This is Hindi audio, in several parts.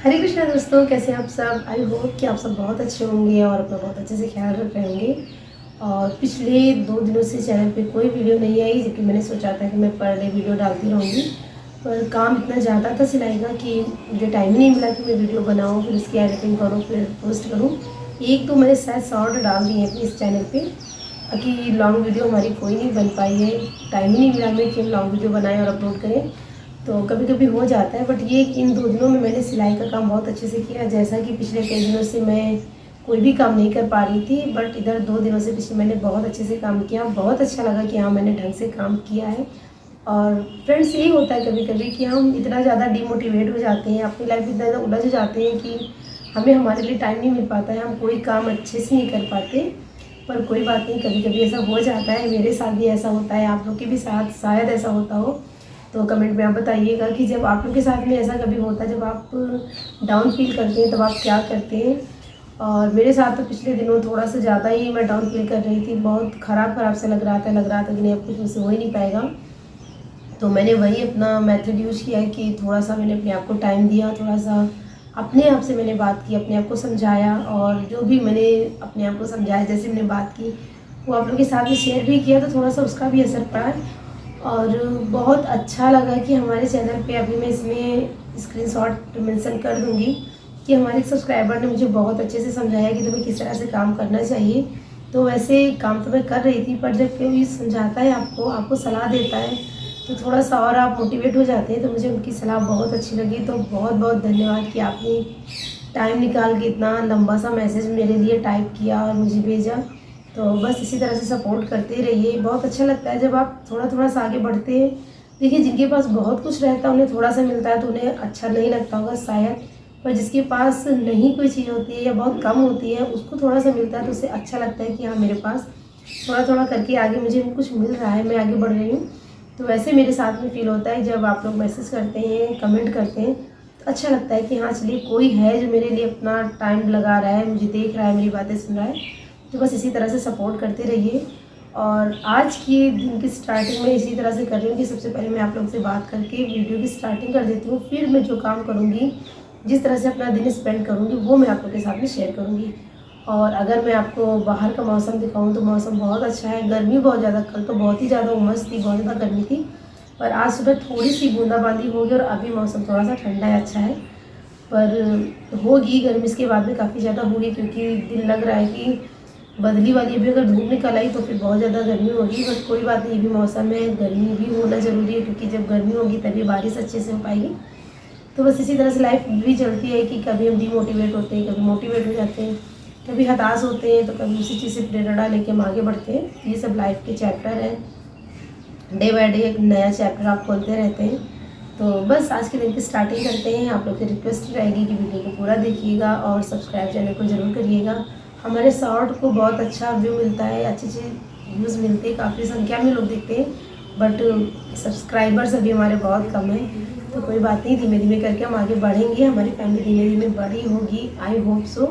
हरे कृष्णा दोस्तों, कैसे हैं आप सब। आई होप कि आप सब बहुत अच्छे होंगे और अपना बहुत अच्छे से ख्याल रख रहे होंगे। और पिछले 2 दिनों से चैनल पे कोई वीडियो नहीं आई, जबकि मैंने सोचा था कि मैं पर डे वीडियो डालती रहूँगी, पर काम इतना ज़्यादा था सिलाई का कि मुझे टाइम ही नहीं मिला कि मैं वीडियो बनाऊँ, फिर उसकी एडिटिंग करूँ, फिर पोस्ट करूँ। एक तो मैंने शायद शॉर्ट डाल दिए अपने इस चैनल पर, बाकी लॉन्ग वीडियो हमारी कोई नहीं बन पाई है। टाइम ही नहीं मिला हमें कि हम लॉन्ग वीडियो बनाएं और अपलोड करें, तो कभी कभी हो जाता है। बट ये इन 2 दिनों में मैंने सिलाई का काम बहुत अच्छे से किया। जैसा कि पिछले कई दिनों से मैं कोई भी काम नहीं कर पा रही थी, बट इधर 2 दिनों से पिछले मैंने बहुत अच्छे से काम किया। बहुत अच्छा लगा कि हाँ, मैंने ढंग से काम किया है। और फ्रेंड्स, यही होता है कभी कभी कि हम इतना ज़्यादा डिमोटिवेट हो जाते हैं, अपनी लाइफ में इतना ज़्यादा उलझ जाते हैं कि हमें हमारे लिए टाइम नहीं मिल पाता है, हम कोई काम अच्छे से नहीं कर पाते। पर कोई बात नहीं, कभी कभी ऐसा हो जाता है। मेरे साथ भी ऐसा होता है, आप लोग के भी साथ शायद ऐसा होता हो। तो कमेंट में आप बताइएगा कि जब आप लोग के साथ में ऐसा कभी होता है, जब आप डाउन फील करते हैं, तब आप क्या करते हैं। और मेरे साथ तो पिछले दिनों थोड़ा सा ज़्यादा ही मैं डाउन फील कर रही थी। बहुत ख़राब से लग रहा था कि नहीं, अब कुछ मुझसे हो ही नहीं पाएगा। तो मैंने वही अपना मेथड यूज़ किया है कि थोड़ा सा मैंने अपने आप को टाइम दिया, थोड़ा सा अपने आप से मैंने बात की, अपने आप को समझाया। और जो भी मैंने अपने आप को समझाया, जैसे मैंने बात की, वो आप लोगों के साथ में शेयर भी किया, तो थोड़ा सा उसका भी असर पड़ा है। और बहुत अच्छा लगा कि हमारे चैनल पे अभी मैं इसमें स्क्रीनशॉट मेंशन कर दूंगी कि हमारे एक सब्सक्राइबर ने मुझे बहुत अच्छे से समझाया कि तुम्हें किस तरह से काम करना चाहिए। तो वैसे काम तो मैं कर रही थी, पर जब कोई समझाता है, आपको सलाह देता है, तो थोड़ा सा और आप मोटिवेट हो जाते हैं। तो मुझे उनकी सलाह बहुत अच्छी लगी। तो बहुत बहुत धन्यवाद कि आपने टाइम निकाल के इतना लंबा सा मैसेज मेरे लिए टाइप किया और मुझे भेजा। तो बस इसी तरह से सपोर्ट करते रहिए। बहुत अच्छा लगता है जब आप थोड़ा थोड़ा सा आगे बढ़ते हैं। देखिए, जिनके पास बहुत कुछ रहता है, उन्हें थोड़ा सा मिलता है तो उन्हें अच्छा नहीं लगता होगा शायद, पर जिसके पास नहीं कोई चीज़ होती है या बहुत कम होती है, उसको थोड़ा सा मिलता है तो उसे अच्छा लगता है कि हाँ, मेरे पास थोड़ा थोड़ा करके आगे मुझे कुछ मिल रहा है, मैं आगे बढ़ रही हूँ। तो वैसे मेरे साथ में फील होता है जब आप लोग मैसेज करते हैं, कमेंट करते हैं, तो अच्छा लगता है कि हाँ, चलिए कोई है जो मेरे लिए अपना टाइम लगा रहा है, मुझे देख रहा है, मेरी बातें सुन रहा है। तो बस इसी तरह से सपोर्ट करते रहिए। और आज की दिन की स्टार्टिंग में इसी तरह से कर रही हूँ कि सबसे पहले मैं आप लोग से बात करके वीडियो की स्टार्टिंग कर देती हूँ। फिर मैं जो काम करूँगी, जिस तरह से अपना दिन स्पेंड करूँगी, वो मैं आप लोग के साथ में शेयर करूँगी। और अगर मैं आपको बाहर का मौसम दिखाऊँ तो मौसम बहुत अच्छा है। गर्मी बहुत ज़्यादा, कल तो बहुत ही ज़्यादा उमस थी, बहुत ज़्यादा गर्मी थी, पर आज सुबह थोड़ी सी बूंदाबांदी होगी और अभी मौसम थोड़ा सा ठंडा है, अच्छा है। पर होगी गर्मी इसके बाद में काफ़ी ज़्यादा होगी, क्योंकि दिन लग रहा है कि बदली वाली अभी अगर धूप निकल आई तो फिर बहुत ज़्यादा गर्मी होगी। बट कोई बात नहीं, ये भी मौसम है, गर्मी भी होना ज़रूरी है, क्योंकि जब गर्मी होगी तभी बारिश अच्छे से हो पाएगी। तो बस इसी तरह से लाइफ भी चलती है कि कभी हम डिमोटिवेट होते हैं, कभी मोटिवेट हो जाते हैं, कभी हताश होते हैं, तो कभी उसी चीज़ से प्रेरणा लेके हम आगे बढ़ते हैं। ये सब लाइफ के चैप्टर हैं, डे बाय डे एक नया चैप्टर आप खोलते रहते हैं। तो बस आज के दिन की स्टार्टिंग करते हैं। आप लोग की रिक्वेस्ट रहेगी कि वीडियो को पूरा देखिएगा और सब्सक्राइब चैनल को ज़रूर करिएगा। हमारे शॉर्ट को बहुत अच्छा व्यू मिलता है, अच्छी व्यूज़ मिलते हैं, काफ़ी संख्या में लोग देखते हैं, बट सब्सक्राइबर्स अभी हमारे बहुत कम हैं। तो कोई बात नहीं, धीमे धीमे करके हम आगे बढ़ेंगे, हमारी फैमिली धीमे धीमे बड़ी होगी, आई होप सो।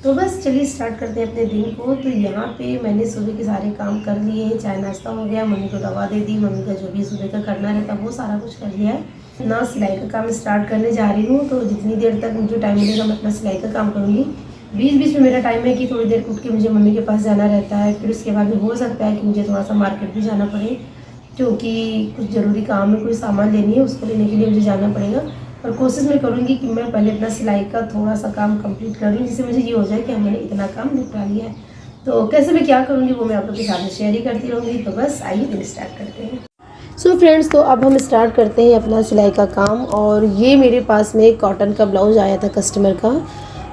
तो बस चलिए स्टार्ट करते हैं अपने दिन को। तो यहाँ पे मैंने सुबह के सारे काम कर लिए हैं, चाय नाश्ता हो गया, मम्मी को दवा दे दी, मम्मी का जो भी सुबह का करना रहता है वो सारा कुछ कर लिया है ना। सिलाई का काम स्टार्ट करने जा रही हूँ, तो जितनी देर तक मुझे टाइम मिलेगा मैं अपना सिलाई का काम करूँगी। बीच बीच में मेरा टाइम है कि थोड़ी देर उठ के मुझे मम्मी के पास जाना रहता है, फिर उसके बाद में हो सकता है कि मुझे थोड़ा सा मार्केट भी जाना पड़े, क्योंकि कुछ ज़रूरी काम है, कोई सामान लेनी है, उसको लेने के लिए मुझे जाना पड़ेगा। और कोशिश मैं करूँगी कि मैं पहले अपना सिलाई का थोड़ा सा काम कंप्लीट कर लूँ, जिससे मुझे ये हो जाए कि मैंने इतना काम निपटा लिया है। तो कैसे मैं क्या करूँगी वो मैं आप लोग के साथ में शेयर ही करती रहूँगी। तो बस आइए दिन स्टार्ट करते हैं। सो फ्रेंड्स, तो अब हम स्टार्ट करते हैं अपना सिलाई का काम। और ये मेरे पास में एक कॉटन का ब्लाउज़ आया था कस्टमर का,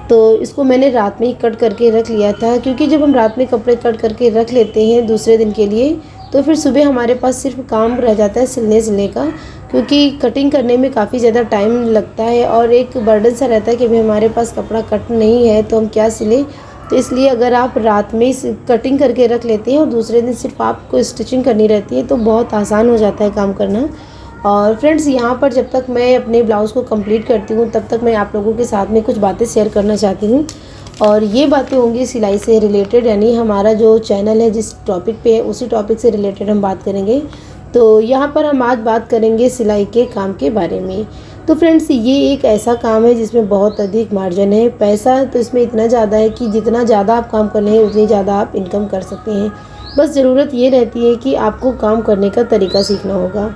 तो इसको मैंने रात में ही कट करके रख लिया था, क्योंकि जब हम रात में कपड़े कट करके रख लेते हैं दूसरे दिन के लिए, तो फिर सुबह हमारे पास सिर्फ काम रह जाता है सिलने का, क्योंकि कटिंग करने में काफ़ी ज़्यादा टाइम लगता है और एक बर्डन सा रहता है कि भाई हमारे पास कपड़ा कट नहीं है तो हम क्या सिलें। तो इसलिए अगर आप रात में ही कटिंग करके रख लेते हैं और दूसरे दिन सिर्फ आपको स्टिचिंग करनी रहती है, तो बहुत आसान हो जाता है काम करना। और फ्रेंड्स, यहाँ पर जब तक मैं अपने ब्लाउज़ को कंप्लीट करती हूँ, तब तक मैं आप लोगों के साथ में कुछ बातें शेयर करना चाहती हूँ। और ये बातें होंगी सिलाई से रिलेटेड, यानी हमारा जो चैनल है जिस टॉपिक पे है उसी टॉपिक से रिलेटेड हम बात करेंगे। तो यहाँ पर हम आज बात करेंगे सिलाई के काम के बारे में। तो फ्रेंड्स ये एक ऐसा काम है जिसमें बहुत अधिक मार्जिन है। पैसा तो इसमें इतना ज़्यादा है कि जितना ज़्यादा आप काम कर लें उतनी ज़्यादा आप इनकम कर सकते हैं। बस ज़रूरत ये रहती है कि आपको काम करने का तरीका सीखना होगा।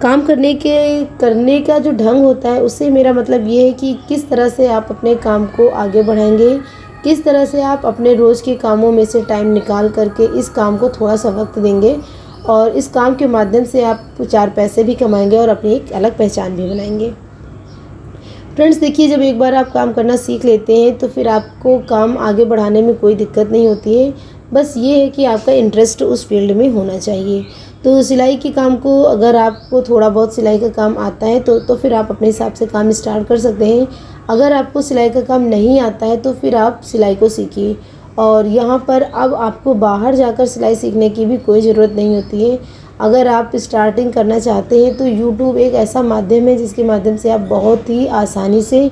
काम करने का जो ढंग होता है उससे मेरा मतलब ये है कि किस तरह से आप अपने काम को आगे बढ़ाएंगे, किस तरह से आप अपने रोज़ के कामों में से टाइम निकाल करके इस काम को थोड़ा सा वक्त देंगे और इस काम के माध्यम से आप 4 पैसे भी कमाएंगे और अपनी एक अलग पहचान भी बनाएंगे। फ्रेंड्स देखिए, जब एक बार आप काम करना सीख लेते हैं तो फिर आपको काम आगे बढ़ाने में कोई दिक्कत नहीं होती है। बस ये है कि आपका इंटरेस्ट उस फील्ड में होना चाहिए। तो सिलाई के काम को, अगर आपको थोड़ा बहुत सिलाई का काम आता है तो फिर आप अपने हिसाब से काम स्टार्ट कर सकते हैं। अगर आपको सिलाई का काम नहीं आता है तो फिर आप सिलाई को सीखिए। और यहाँ पर अब आपको बाहर जाकर सिलाई सीखने की भी कोई ज़रूरत नहीं होती है। अगर आप स्टार्टिंग करना चाहते हैं तो यूट्यूब एक ऐसा माध्यम है जिसके माध्यम से आप बहुत ही आसानी से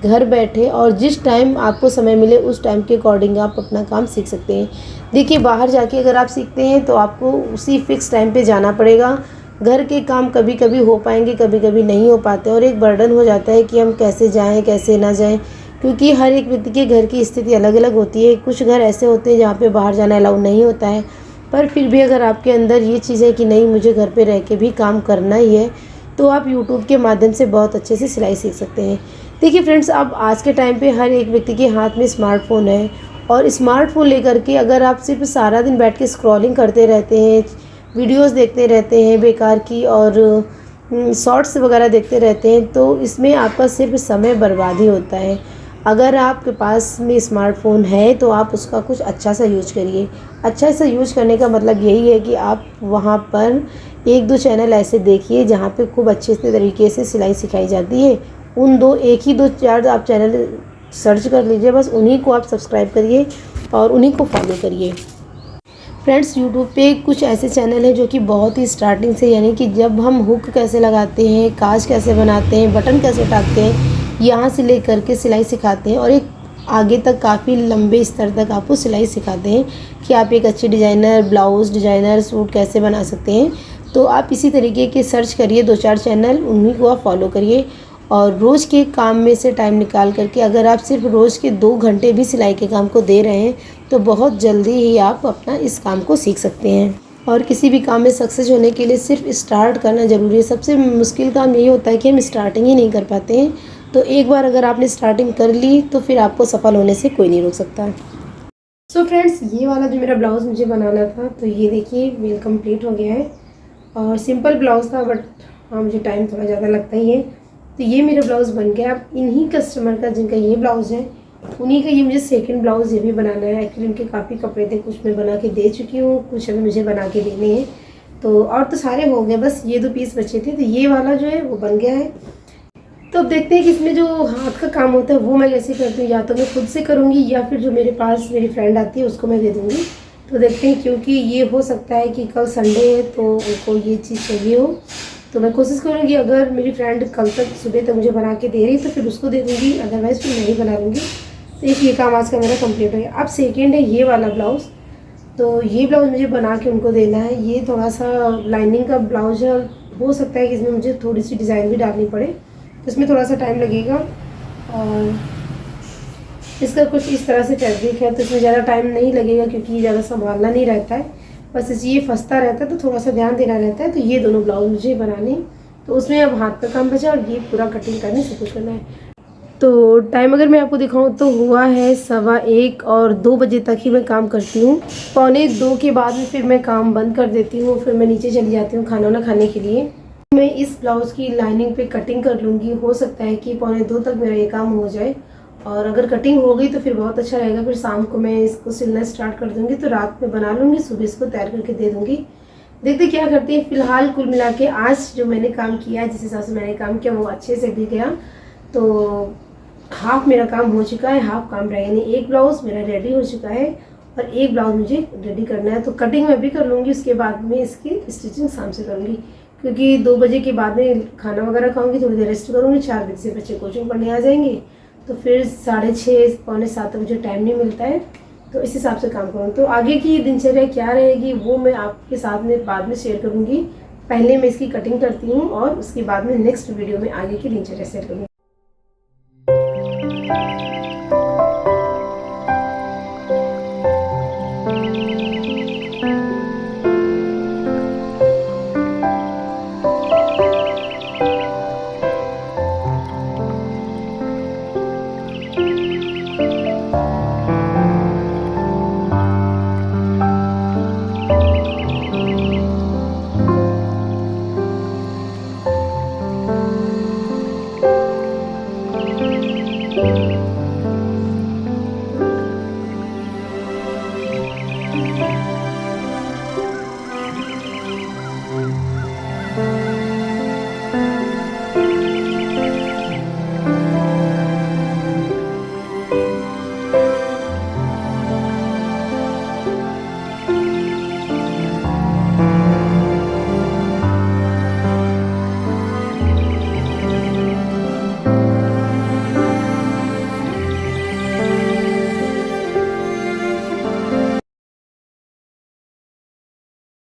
घर बैठे और जिस टाइम आपको समय मिले उस टाइम के अकॉर्डिंग आप अपना काम सीख सकते हैं। देखिए, बाहर जाके अगर आप सीखते हैं तो आपको उसी फिक्स टाइम पे जाना पड़ेगा। घर के काम कभी कभी हो पाएंगे, कभी कभी नहीं हो पाते और एक बर्डन हो जाता है कि हम कैसे जाएं कैसे ना जाएं, क्योंकि हर एक व्यक्ति के घर की स्थिति अलग अलग होती है। कुछ घर ऐसे होते हैं जहाँ पे बाहर जाना अलाउ नहीं होता है, पर फिर भी अगर आपके अंदर ये चीज़ है कि नहीं, मुझे घर पे रह के भी काम करना ही है, तो आप यूट्यूब के माध्यम से बहुत अच्छे से सिलाई सीख सकते हैं। देखिए फ्रेंड्स, अब आज के टाइम पे हर एक व्यक्ति के हाथ में स्मार्टफ़ोन है और स्मार्टफ़ोन लेकर के अगर आप सिर्फ सारा दिन बैठ के स्क्रॉलिंग करते रहते हैं, वीडियोस देखते रहते हैं बेकार की और शॉर्ट्स वगैरह देखते रहते हैं, तो इसमें आपका सिर्फ समय बर्बाद ही होता है। अगर आपके पास में स्मार्टफ़ोन है तो आप उसका कुछ अच्छा सा यूज करिए। अच्छा सा यूज करने का मतलब यही है कि आप वहाँ पर 1-2 चैनल ऐसे देखिए जहाँ पे खूब अच्छे से तरीके से सिलाई सिखाई जाती है। उन 1 ही 2 4 आप चैनल सर्च कर लीजिए, बस उन्हीं को आप सब्सक्राइब करिए और उन्हीं को फॉलो करिए। फ्रेंड्स, यूट्यूब पे कुछ ऐसे चैनल हैं जो कि बहुत ही स्टार्टिंग से, यानी कि जब हम हुक कैसे लगाते हैं, काज कैसे बनाते हैं, बटन कैसे टाकते हैं, यहाँ से लेकर के सिलाई सिखाते हैं और एक आगे तक काफ़ी लंबे स्तर तक आपको सिलाई सिखाते हैं कि आप एक अच्छे डिज़ाइनर, ब्लाउज़ डिज़ाइनर, सूट कैसे बना सकते हैं। तो आप इसी तरीके के सर्च करिए 2-4 चैनल, उन्हीं को आप फॉलो करिए और रोज़ के काम में से टाइम निकाल करके अगर आप सिर्फ रोज़ के 2 घंटे भी सिलाई के काम को दे रहे हैं तो बहुत जल्दी ही आप अपना इस काम को सीख सकते हैं। और किसी भी काम में सक्सेस होने के लिए सिर्फ स्टार्ट करना ज़रूरी है। सबसे मुश्किल काम यही होता है कि हम स्टार्टिंग ही नहीं कर पाते हैं। तो एक बार अगर आपने स्टार्टिंग कर ली तो फिर आपको सफल होने से कोई नहीं रोक सकता। सो फ्रेंड्स, ये वाला जो मेरा ब्लाउज़ मुझे बनाना था, तो ये देखिए मेल कंप्लीट हो गया है और सिंपल ब्लाउज़ था, बट हाँ मुझे टाइम थोड़ा ज़्यादा लगता ही है। तो ये मेरा ब्लाउज़ बन गया। अब इन्हीं कस्टमर का जिनका ये ब्लाउज़ है उन्हीं का ये मुझे सेकंड ब्लाउज़ ये भी बनाना है। एक्चुअली उनके काफ़ी कपड़े थे, कुछ मैं बना के दे चुकी हूँ, कुछ अभी मुझे बना के देने हैं। तो और तो सारे हो गए, बस ये 2 पीस बचे थे। तो ये वाला जो है वो बन गया है। तो अब देखते हैं कि इसमें जो हाथ का काम होता है वो मैं कैसे करती हूँ, या तो मैं खुद से करूँगी या फिर जो मेरे पास मेरी फ्रेंड आती है उसको मैं दे दूँगी। तो देखते हैं, क्योंकि ये हो सकता है कि कल संडे है तो उनको ये चीज़ चाहिए हो, तो मैं कोशिश करूँगी अगर मेरी फ्रेंड कल तक सुबह तक मुझे बना के दे रही तो फिर उसको दे दूँगी, अदरवाइज़ फिर मैं ही बना लूँगी। तो एक ये काम आज का मेरा कंप्लीट हो गया। अब सेकेंड है ये वाला ब्लाउज़। तो ये ब्लाउज़ मुझे बना के उनको देना है। ये थोड़ा सा लाइनिंग का ब्लाउज है, हो सकता है कि इसमें मुझे थोड़ी सी डिज़ाइन भी डालनी पड़े, तो इसमें थोड़ा सा टाइम लगेगा। और इसका कुछ इस तरह से फैब्रिक है तो इसमें ज़्यादा टाइम नहीं लगेगा क्योंकि ये ज़्यादा संभालना नहीं रहता है, बस ये फंसता रहता है तो थोड़ा सा ध्यान देना रहता है। तो ये दोनों ब्लाउज मुझे बनाने, तो उसमें अब हाथ का काम बचा और ये पूरा कटिंग करने सब कुछ करना है। तो टाइम अगर मैं आपको दिखाऊं तो हुआ है 1:15 और 2 बजे तक ही मैं काम करती हूँ। 1:45 के बाद में फिर मैं काम बंद कर देती हूँ, फिर मैं नीचे चली जाती हूँ खाना वाना खाने के लिए। मैं इस ब्लाउज़ की लाइनिंग पे कटिंग कर लूँगी, हो सकता है कि 1:45 तक मेरा ये काम हो जाए और अगर कटिंग हो गई तो फिर बहुत अच्छा रहेगा। फिर शाम को मैं इसको सिलना स्टार्ट कर दूँगी, तो रात में बना लूँगी, सुबह इसको तैयार करके दे दूँगी। देखते क्या करते हैं। फिलहाल कुल मिला के आज जो मैंने काम किया, जिस हिसाब से मैंने काम किया वो अच्छे से भी गया। तो हाफ मेरा काम हो चुका है, हाफ काम रह, यानी एक ब्लाउज़ मेरा रेडी हो चुका है और एक ब्लाउज़ मुझे रेडी करना है। तो कटिंग मैं भी कर लूँगी, उसके बाद में इसकी स्टिचिंग शाम से करूँगी, क्योंकि 2 बजे के बाद में खाना वगैरह खाऊंगी, थोड़ी देर रेस्ट करूँगी। 4 बजे से बच्चे कोचिंग पढ़ने आ जाएंगे, तो फिर 6:30 पौने 7 तक मुझे टाइम नहीं मिलता है, तो इस हिसाब से काम करूँ। तो आगे की दिनचर्या क्या रहेगी वो मैं आपके साथ में बाद में शेयर करूँगी। पहले मैं इसकी कटिंग करती हूँ और उसके बाद में नेक्स्ट वीडियो में आगे की दिनचर्या शेयर करूँगी।